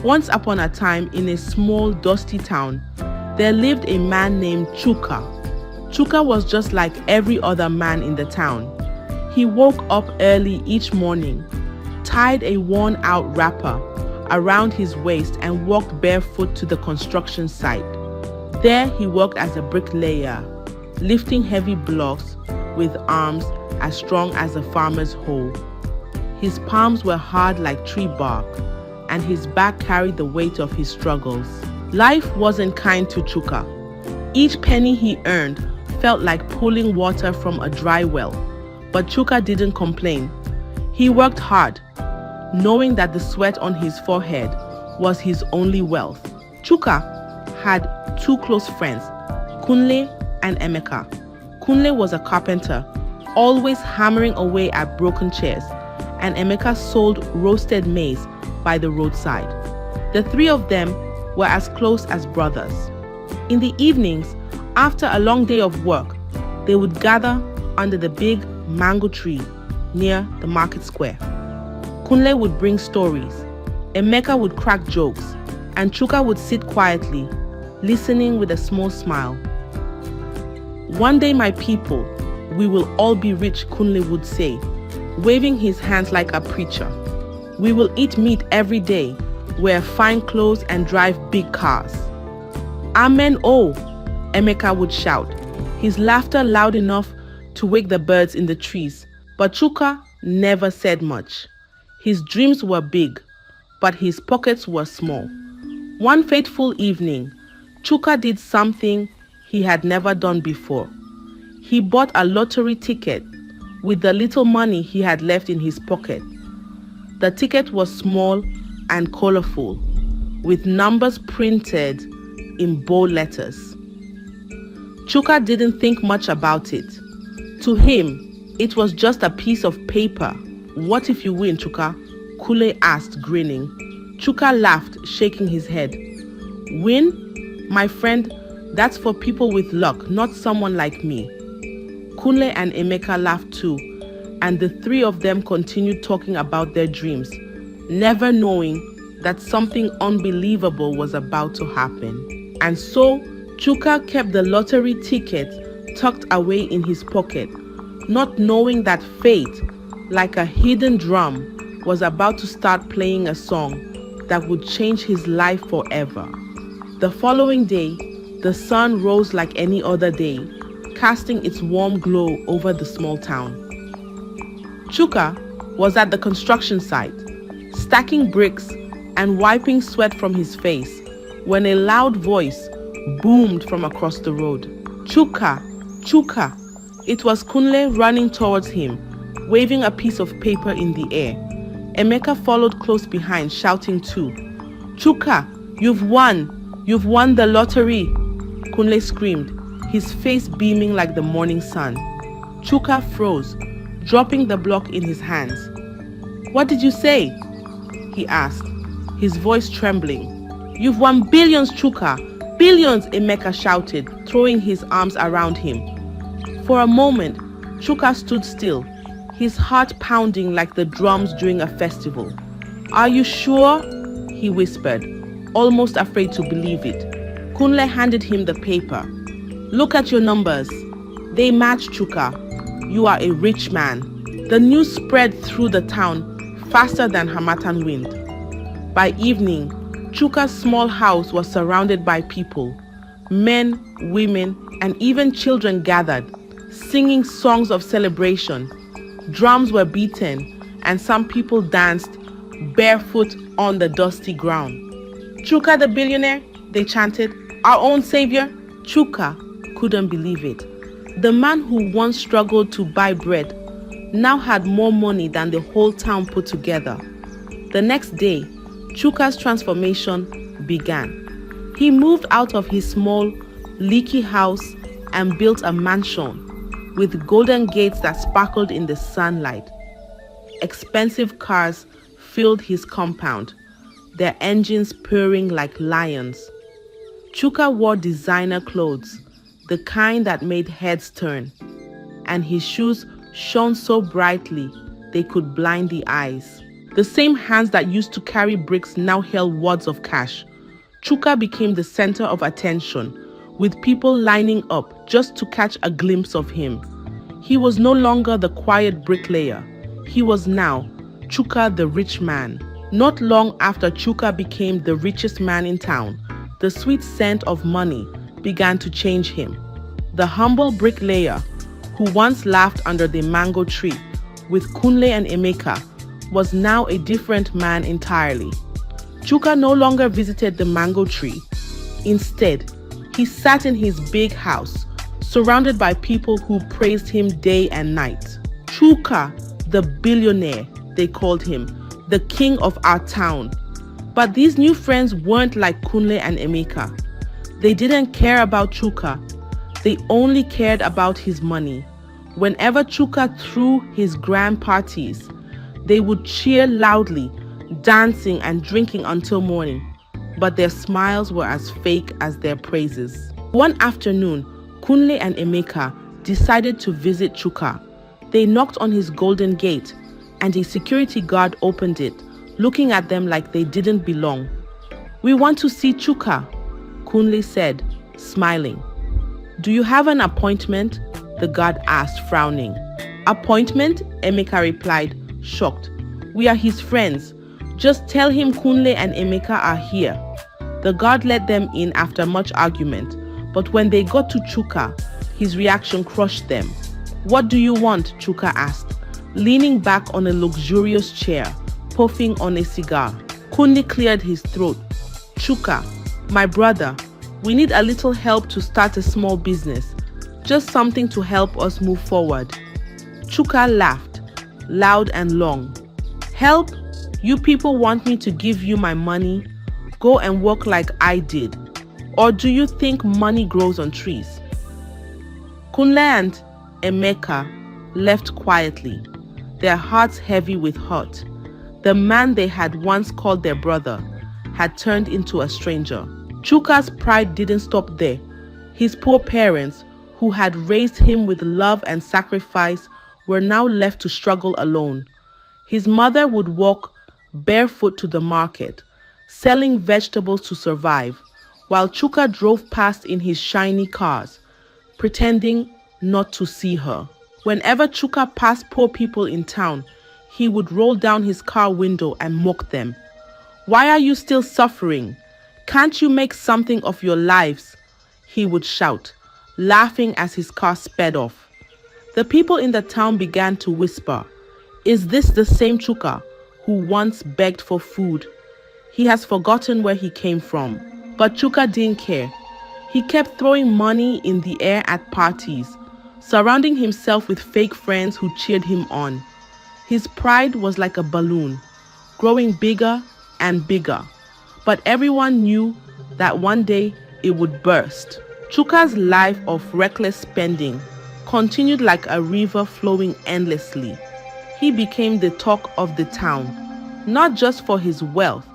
Once upon a time, in a small, dusty town, there lived a man named Chuka. Chuka was just like every other man in the town. He woke up early each morning, tied a worn-out wrapper around his waist and walked barefoot to the construction site. There he worked as a bricklayer, lifting heavy blocks with arms as strong as a farmer's hoe. His palms were hard like tree bark, and his back carried the weight of his struggles. Life wasn't kind to Chuka. Each penny he earned felt like pulling water from a dry well, but Chuka didn't complain. He worked hard, knowing that the sweat on his forehead was his only wealth. Chuka had two close friends, Kunle and Emeka. Kunle was a carpenter, always hammering away at broken chairs, and Emeka sold roasted maize by the roadside. The three of them were as close as brothers. In the evenings, after a long day of work, they would gather under the big mango tree near the market square. Kunle would bring stories, Emeka would crack jokes, and Chuka would sit quietly, listening with a small smile. "One day, my people, we will all be rich," Kunle would say, waving his hands like a preacher. "We will eat meat every day, wear fine clothes and drive big cars." "Amen, oh," Emeka would shout, his laughter loud enough to wake the birds in the trees. But Chuka never said much. His dreams were big, but his pockets were small. One fateful evening, Chuka did something he had never done before. He bought a lottery ticket with the little money he had left in his pocket. The ticket was small and colorful, with numbers printed in bold letters. Chuka didn't think much about it. To him, it was just a piece of paper. "What if you win, Chuka?" Kunle asked, grinning. Chuka laughed, shaking his head. "Win? My friend, that's for people with luck, not someone like me." Kunle and Emeka laughed too, and the three of them continued talking about their dreams, never knowing that something unbelievable was about to happen. And so, Chuka kept the lottery ticket tucked away in his pocket, not knowing that fate, like a hidden drum, was about to start playing a song that would change his life forever. The following day, the sun rose like any other day, casting its warm glow over the small town. Chuka was at the construction site, stacking bricks and wiping sweat from his face, when a loud voice boomed from across the road. "Chuka! Chuka!" It was Kunle running towards him, waving a piece of paper in the air. Emeka followed close behind, shouting too. "Chuka, you've won! You've won the lottery!" Kunle screamed, his face beaming like the morning sun. Chuka froze, dropping the block in his hands. "What did you say?" he asked, his voice trembling. "You've won billions, Chuka! Billions!" Emeka shouted, throwing his arms around him. For a moment, Chuka stood still, his heart pounding like the drums during a festival. "Are you sure?" he whispered, almost afraid to believe it. Kunle handed him the paper. "Look at your numbers. They match, Chuka. You are a rich man." The news spread through the town faster than Harmattan wind. By evening, Chuka's small house was surrounded by people. Men, women, and even children gathered, singing songs of celebration. Drums were beaten, and some people danced barefoot on the dusty ground. "Chuka the billionaire," they chanted, "our own savior." Chuka couldn't believe it. The man who once struggled to buy bread now had more money than the whole town put together. The next day, Chuka's transformation began. He moved out of his small, leaky house and built a mansion with golden gates that sparkled in the sunlight. Expensive cars filled his compound, their engines purring like lions. Chuka wore designer clothes, the kind that made heads turn, and his shoes shone so brightly they could blind the eyes. The same hands that used to carry bricks now held wads of cash. Chuka became the center of attention, with people lining up just to catch a glimpse of him. He was no longer the quiet bricklayer. He was now Chuka the rich man. Not long after Chuka became the richest man in town, the sweet scent of money began to change him. The humble bricklayer, who once laughed under the mango tree with Kunle and Emeka, was now a different man entirely. Chuka no longer visited the mango tree. Instead, he sat in his big house, surrounded by people who praised him day and night. Chuka, the billionaire, they called him, the king of our town. But these new friends weren't like Kunle and Emeka. They didn't care about Chuka. They only cared about his money. Whenever Chuka threw his grand parties, they would cheer loudly, dancing and drinking until morning. But their smiles were as fake as their praises. One afternoon, Kunle and Emeka decided to visit Chuka. They knocked on his golden gate, and a security guard opened it, looking at them like they didn't belong. "We want to see Chuka," Kunle said, smiling. "Do you have an appointment?" the guard asked, frowning. "Appointment?" Emeka replied, shocked. "We are his friends. Just tell him Kunle and Emeka are here." The guard let them in after much argument, but when they got to Chuka, his reaction crushed them. "What do you want?" Chuka asked, leaning back on a luxurious chair, puffing on a cigar. Kunle cleared his throat. "Chuka, my brother, we need a little help to start a small business. Just something to help us move forward." Chuka laughed, loud and long. "Help? You people want me to give you my money? Go and work like I did. Or do you think money grows on trees?" Kunle and Emeka left quietly, their hearts heavy with hurt. The man they had once called their brother had turned into a stranger. Chuka's pride didn't stop there. His poor parents, who had raised him with love and sacrifice, were now left to struggle alone. His mother would walk barefoot to the market, selling vegetables to survive, while Chuka drove past in his shiny cars, pretending not to see her. Whenever Chuka passed poor people in town, he would roll down his car window and mock them. "Why are you still suffering? Can't you make something of your lives?" he would shout, laughing as his car sped off. The people in the town began to whisper, "Is this the same Chuka who once begged for food? He has forgotten where he came from." But Chuka didn't care. He kept throwing money in the air at parties, surrounding himself with fake friends who cheered him on. His pride was like a balloon, growing bigger and bigger, but everyone knew that one day it would burst. Chuka's life of reckless spending continued like a river flowing endlessly. He became the talk of the town, not just for his wealth,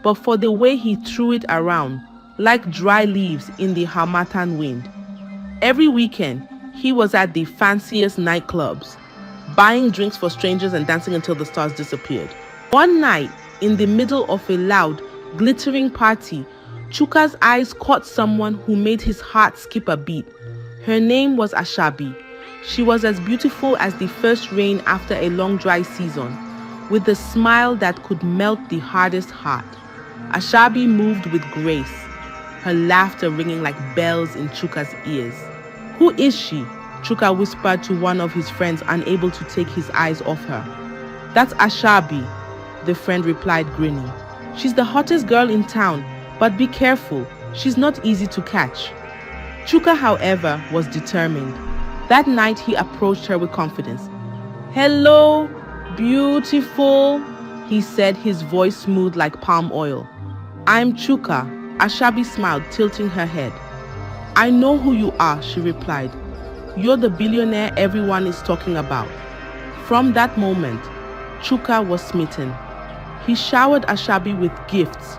but for the way he threw it around like dry leaves in the harmattan wind. Every weekend, he was at the fanciest nightclubs, buying drinks for strangers and dancing until the stars disappeared. One night, in the middle of a loud, glittering party, Chuka's eyes caught someone who made his heart skip a beat. Her name was Ashabi. She was as beautiful as the first rain after a long dry season, with a smile that could melt the hardest heart. Ashabi moved with grace, her laughter ringing like bells in Chuka's ears. "Who is she?" Chuka whispered to one of his friends, unable to take his eyes off her. "That's Ashabi," the friend replied, grinning. "She's the hottest girl in town, but be careful, she's not easy to catch." Chuka, however, was determined. That night he approached her with confidence. "Hello, beautiful," he said, his voice smooth like palm oil. "I'm Chuka." Ashabi smiled, tilting her head. "I know who you are," she replied. "You're the billionaire everyone is talking about." From that moment, Chuka was smitten. He showered Ashabi with gifts,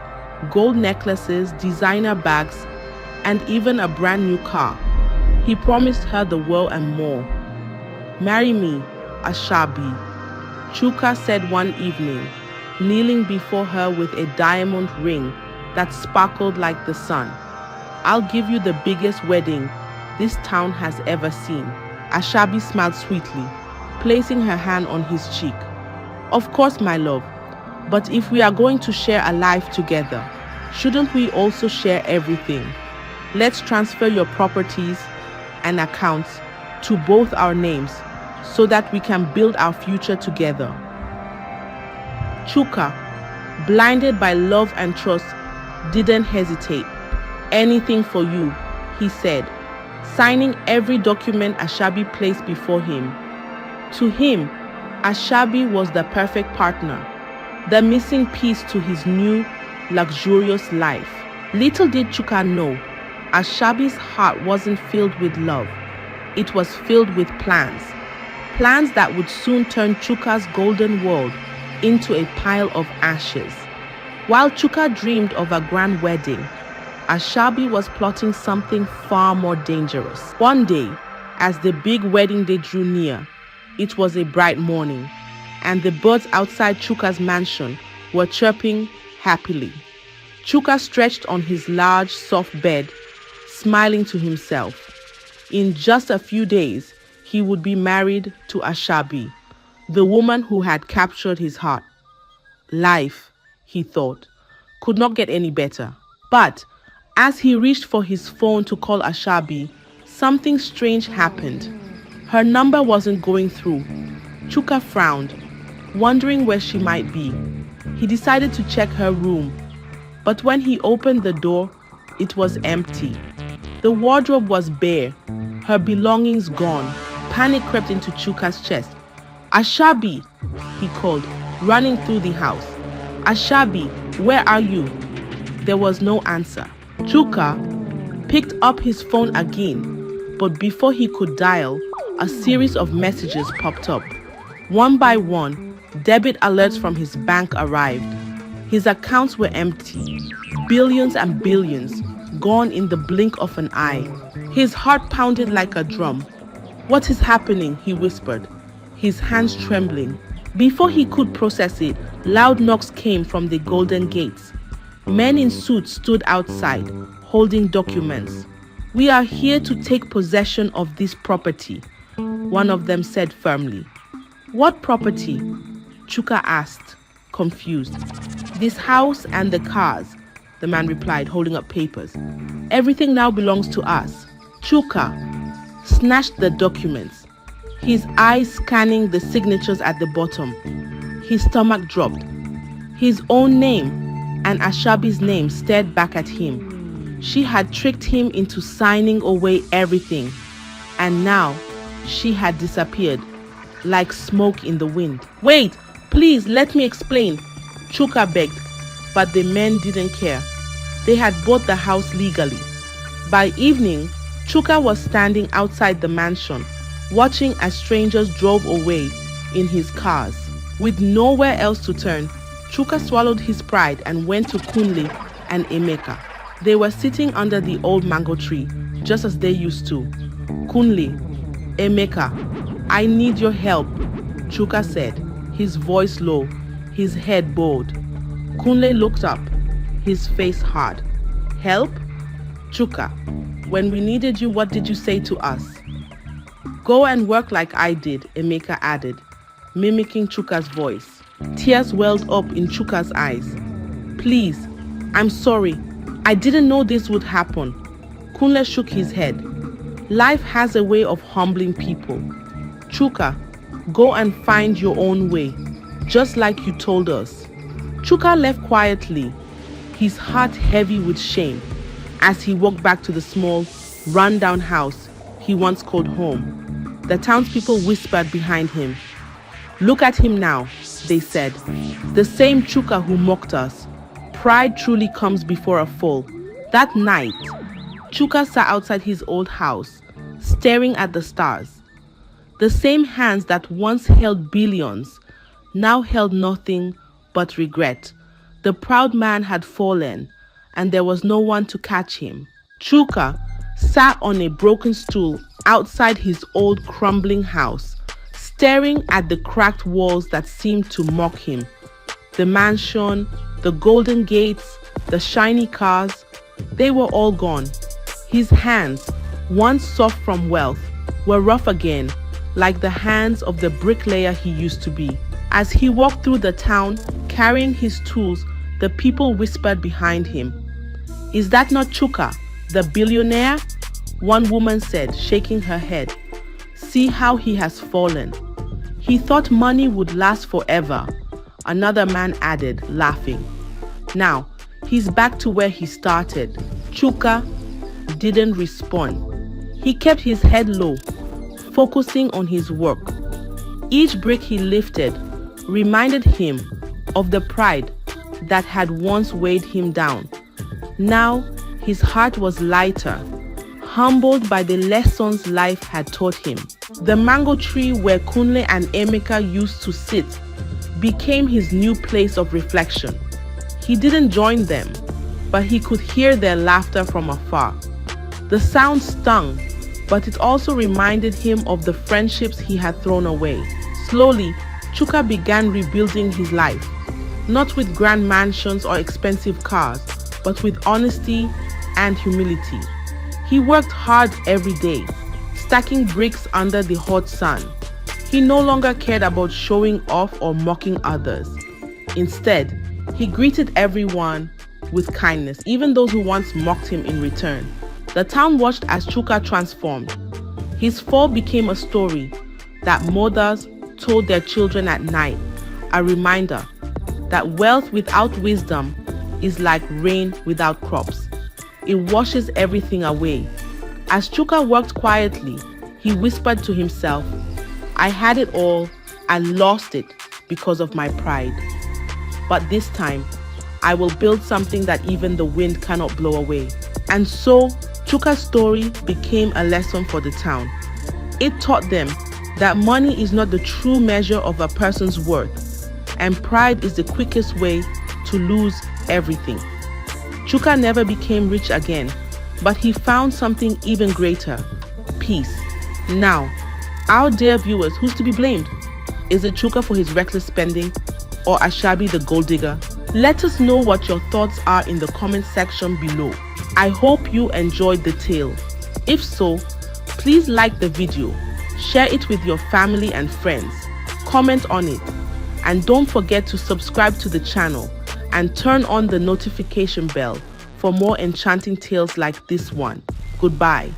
gold necklaces, designer bags, and even a brand new car. He promised her the world and more. "Marry me, Ashabi," Chuka said one evening, kneeling before her with a diamond ring that sparkled like the sun. "I'll give you the biggest wedding this town has ever seen." Ashabi smiled sweetly, placing her hand on his cheek. "Of course, my love, but if we are going to share a life together, shouldn't we also share everything? Let's transfer your properties and accounts to both our names so that we can build our future together." Chuka, blinded by love and trust, didn't hesitate. "Anything for you," he said, signing every document Ashabi placed before him. To him, Ashabi was the perfect partner, the missing piece to his new, luxurious life. Little did Chuka know, Ashabi's heart wasn't filled with love. It was filled with plans. Plans that would soon turn Chuka's golden world into a pile of ashes. While Chuka dreamed of a grand wedding, Ashabi was plotting something far more dangerous. One day, as the big wedding day drew near, it was a bright morning, and the birds outside Chuka's mansion were chirping happily. Chuka stretched on his large, soft bed, smiling to himself. In just a few days, he would be married to Ashabi, the woman who had captured his heart. Life, he thought, could not get any better. But as he reached for his phone to call Ashabi, something strange happened. Her number wasn't going through. Chuka frowned, wondering where she might be. He decided to check her room, but when he opened the door, it was empty. The wardrobe was bare, her belongings gone. Panic crept into Chuka's chest. "Ashabi," he called, running through the house. "Ashabi, where are you?" There was no answer. Chuka picked up his phone again, but before he could dial, a series of messages popped up. One by one, debit alerts from his bank arrived. His accounts were empty, billions and billions, gone in the blink of an eye. His heart pounded like a drum. "What is happening?" he whispered, his hands trembling. Before he could process it, loud knocks came from the golden gates. Men in suits stood outside, holding documents. "We are here to take possession of this property," one of them said firmly. "What property?" Chuka asked, confused. "This house and the cars," the man replied, holding up papers. "Everything now belongs to us." Chuka snatched the documents, his eyes scanning the signatures at the bottom. His stomach dropped. His own name and Ashabi's name stared back at him. She had tricked him into signing away everything, and now she had disappeared like smoke in the wind. "Wait, please let me explain," Chuka begged, but the men didn't care. They had bought the house legally. By evening, Chuka was standing outside the mansion, watching as strangers drove away in his cars. With nowhere else to turn, Chuka swallowed his pride and went to Kunle and Emeka. They were sitting under the old mango tree, just as they used to. "Kunle, Emeka, I need your help," Chuka said, his voice low, his head bowed. Kunle looked up, his face hard. "Help? Chuka, when we needed you, what did you say to us?" "Go and work like I did," Emeka added, mimicking Chuka's voice. Tears welled up in Chuka's eyes. "Please, I'm sorry. I didn't know this would happen." Kunle shook his head. "Life has a way of humbling people. Chuka, go and find your own way, just like you told us." Chuka left quietly, his heart heavy with shame, as he walked back to the small, run-down house he once called home. The townspeople whispered behind him. "Look at him now," they said. "The same Chuka who mocked us. Pride truly comes before a fall." That night, Chuka sat outside his old house, staring at the stars. The same hands that once held billions now held nothing but regret. The proud man had fallen, and there was no one to catch him. Chuka sat on a broken stool outside his old crumbling house, staring at the cracked walls that seemed to mock him. the mansion, the golden gates, the shiny cars, they were all gone. His hands, once soft from wealth, were rough again, like the hands of the bricklayer he used to be. As he walked through the town, carrying his tools, the people whispered behind him, "Is that not Chuka, the billionaire?" One woman said, shaking her head, "See how he has fallen. He thought money would last forever." Another man added, laughing, "Now, he's back to where he started." Chuka didn't respond. He kept his head low, focusing on his work. Each brick he lifted reminded him of the pride that had once weighed him down. Now, his heart was lighter, humbled by the lessons life had taught him. The mango tree where Kunle and Emeka used to sit became his new place of reflection. He didn't join them, but he could hear their laughter from afar. The sound stung, but it also reminded him of the friendships he had thrown away. Slowly, Chuka began rebuilding his life, not with grand mansions or expensive cars, but with honesty and humility. He worked hard every day, stacking bricks under the hot sun. He no longer cared about showing off or mocking others. Instead, he greeted everyone with kindness, even those who once mocked him in return. The town watched as Chuka transformed. His fall became a story that mothers told their children at night, a reminder that wealth without wisdom is like rain without crops. It washes everything away. As Chuka worked quietly, he whispered to himself, "I had it all and lost it because of my pride. But this time, I will build something that even the wind cannot blow away." And so, Chuka's story became a lesson for the town. It taught them that money is not the true measure of a person's worth, and pride is the quickest way to lose everything. Chuka never became rich again, but he found something even greater: peace. Now, our dear viewers, who's to be blamed? Is it Chuka for his reckless spending, or Ashabi the gold digger? Let us know what your thoughts are in the comment section below. I hope you enjoyed the tale. If so, please like the video, share it with your family and friends, comment on it, and don't forget to subscribe to the channel and turn on the notification bell for more enchanting tales like this one. Goodbye.